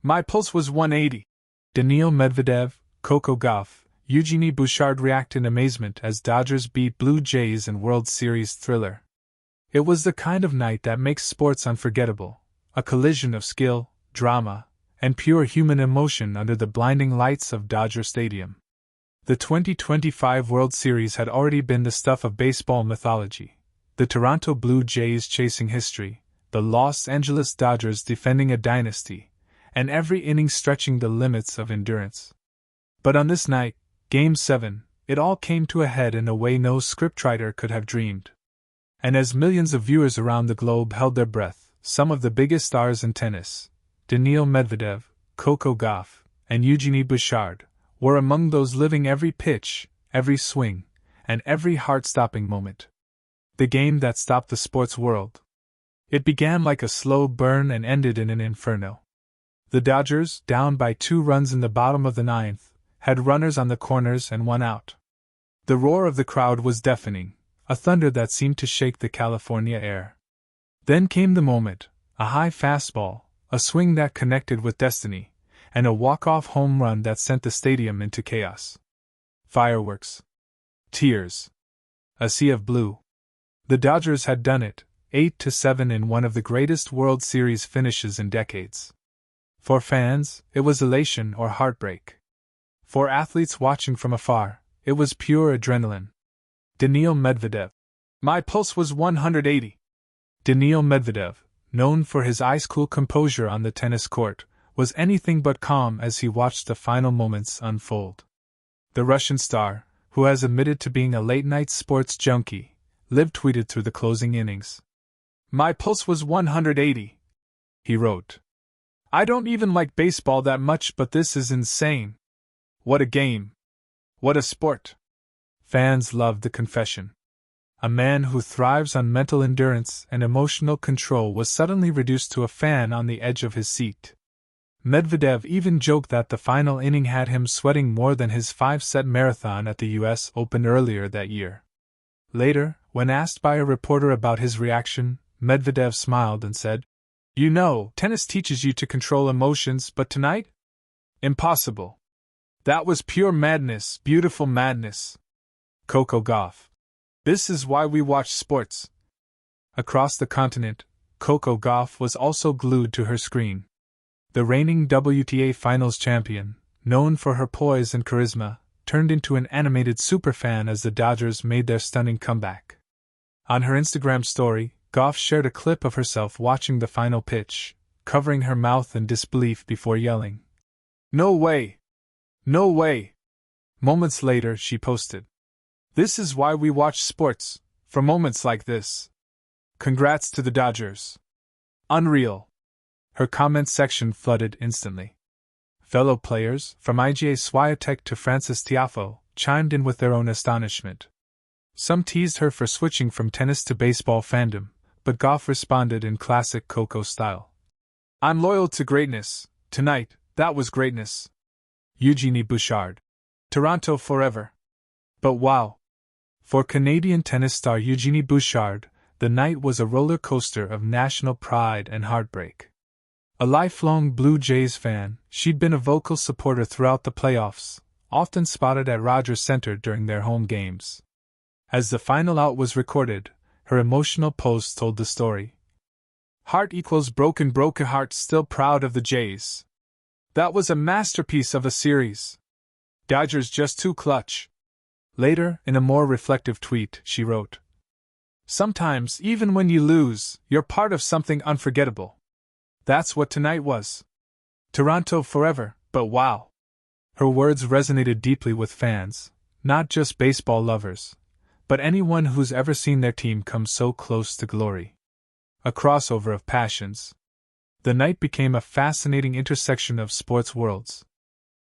My pulse was 180. Daniil Medvedev, Coco Gauff Eugenie Bouchard react in amazement as Dodgers beat Blue Jays in World Series thriller. It was the kind of night that makes sports unforgettable, a collision of skill, drama, and pure human emotion under the blinding lights of Dodger Stadium. The 2025 World Series had already been the stuff of baseball mythology, the Toronto Blue Jays chasing history, the Los Angeles Dodgers defending a dynasty, and every inning stretching the limits of endurance. But on this night, Game 7, it all came to a head in a way no scriptwriter could have dreamed. And as millions of viewers around the globe held their breath, some of the biggest stars in tennis, Daniil Medvedev, Coco Gauff, and Eugenie Bouchard, were among those living every pitch, every swing, and every heart-stopping moment. The game that stopped the sports world. It began like a slow burn and ended in an inferno. The Dodgers, down by 2 runs in the bottom of the 9th, had runners on the corners and 1 out. The roar of the crowd was deafening, a thunder that seemed to shake the California air. Then came the moment, a high fastball, a swing that connected with destiny, and a walk-off home run that sent the stadium into chaos. Fireworks. Tears. A sea of blue. The Dodgers had done it, 8-7 in one of the greatest World Series finishes in decades. For fans, it was elation or heartbreak. For athletes watching from afar, it was pure adrenaline. Daniil Medvedev. My pulse was 180. Daniil Medvedev, known for his ice-cool composure on the tennis court, was anything but calm as he watched the final moments unfold. The Russian star, who has admitted to being a late-night sports junkie, live-tweeted through the closing innings. My pulse was 180. He wrote. I don't even like baseball that much, but this is insane. What a game. What a sport. Fans loved the confession. A man who thrives on mental endurance and emotional control was suddenly reduced to a fan on the edge of his seat. Medvedev even joked that the final inning had him sweating more than his 5-set marathon at the US Open earlier that year. Later, when asked by a reporter about his reaction, Medvedev smiled and said, You know, tennis teaches you to control emotions, but tonight? Impossible. That was pure madness, beautiful madness. Coco Gauff. This is why we watch sports. Across the continent, Coco Gauff was also glued to her screen. The reigning WTA Finals champion, known for her poise and charisma, turned into an animated superfan as the Dodgers made their stunning comeback. On her Instagram story, Gauff shared a clip of herself watching the final pitch, covering her mouth in disbelief before yelling, No way! No way! Moments later, she posted, This is why we watch sports, for moments like this. Congrats to the Dodgers. Unreal. Her comment section flooded instantly. Fellow players, from Iga Swiatek to Frances Tiafoe, chimed in with their own astonishment. Some teased her for switching from tennis to baseball fandom, but Gauff responded in classic Coco style. I'm loyal to greatness. Tonight, that was greatness. Eugenie Bouchard. Toronto forever. But wow. For Canadian tennis star Eugenie Bouchard, the night was a roller coaster of national pride and heartbreak. A lifelong Blue Jays fan, she'd been a vocal supporter throughout the playoffs, often spotted at Rogers Center during their home games. As the final out was recorded, her emotional post told the story. Heart equals broken heart, still proud of the Jays. That was a masterpiece of a series. Dodgers just too clutch. Later, in a more reflective tweet, she wrote, Sometimes, even when you lose, you're part of something unforgettable. That's what tonight was. Toronto forever, but wow. Her words resonated deeply with fans, not just baseball lovers, but anyone who's ever seen their team come so close to glory. A crossover of passions. The night became a fascinating intersection of sports worlds.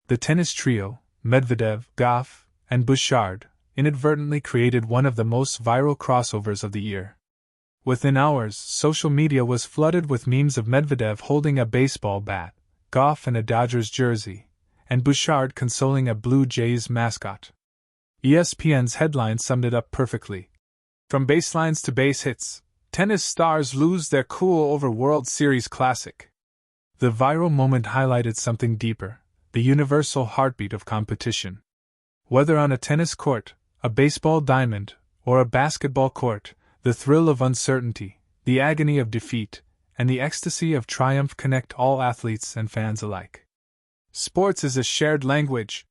The tennis trio, Medvedev, Gauff, and Bouchard, inadvertently created one of the most viral crossovers of the year. Within hours, social media was flooded with memes of Medvedev holding a baseball bat, Gauff in a Dodgers jersey, and Bouchard consoling a Blue Jays mascot. ESPN's headline summed it up perfectly. From baselines to base hits, tennis stars lose their cool over World Series classic. The viral moment highlighted something deeper, the universal heartbeat of competition. Whether on a tennis court, a baseball diamond, or a basketball court, the thrill of uncertainty, the agony of defeat, and the ecstasy of triumph connect all athletes and fans alike. Sports is a shared language.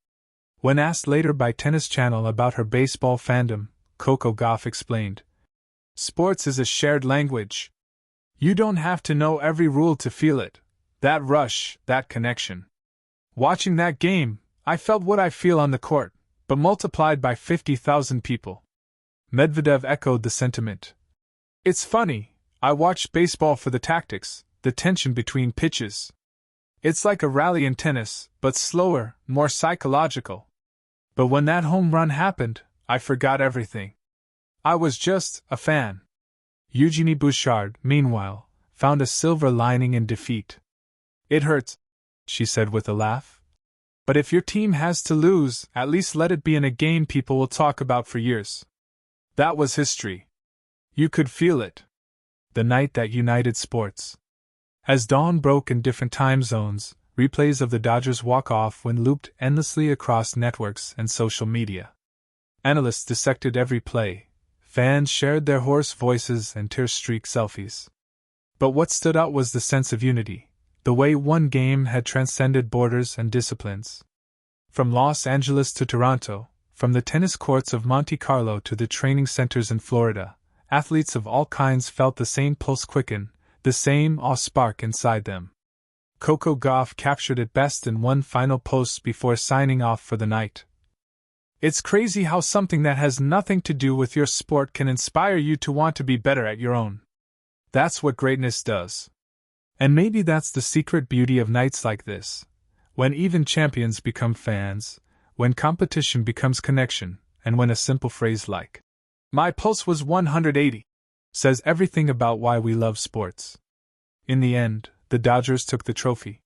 When asked later by Tennis Channel about her baseball fandom, Coco Gauff explained, "Sports is a shared language. You don't have to know every rule to feel it. That rush, that connection. Watching that game, I felt what I feel on the court, but multiplied by 50,000 people." Medvedev echoed the sentiment. "It's funny, I watched baseball for the tactics, the tension between pitches. It's like a rally in tennis, but slower, more psychological. But when that home run happened, I forgot everything. I was just a fan." Eugenie Bouchard, meanwhile, found a silver lining in defeat. "It hurts," she said with a laugh. "But if your team has to lose, at least let it be in a game people will talk about for years." That was history. You could feel it. The night that united sports. As dawn broke in different time zones, replays of the Dodgers' walk-off win looped endlessly across networks and social media. Analysts dissected every play. Fans shared their hoarse voices and tear-streaked selfies. But what stood out was the sense of unity, the way one game had transcended borders and disciplines. From Los Angeles to Toronto, from the tennis courts of Monte Carlo to the training centers in Florida, athletes of all kinds felt the same pulse quicken, the same awe spark inside them. Coco Gauff captured it best in one final post before signing off for the night. "It's crazy how something that has nothing to do with your sport can inspire you to want to be better at your own. That's what greatness does. And maybe that's the secret beauty of nights like this, when even champions become fans, when competition becomes connection, and when a simple phrase like, 'My pulse was 180, says everything about why we love sports." In the end, the Dodgers took the trophy.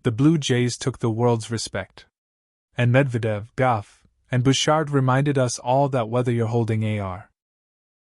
The Blue Jays took the world's respect. And Medvedev, Gauff, and Bouchard reminded us all that whether you're holding AR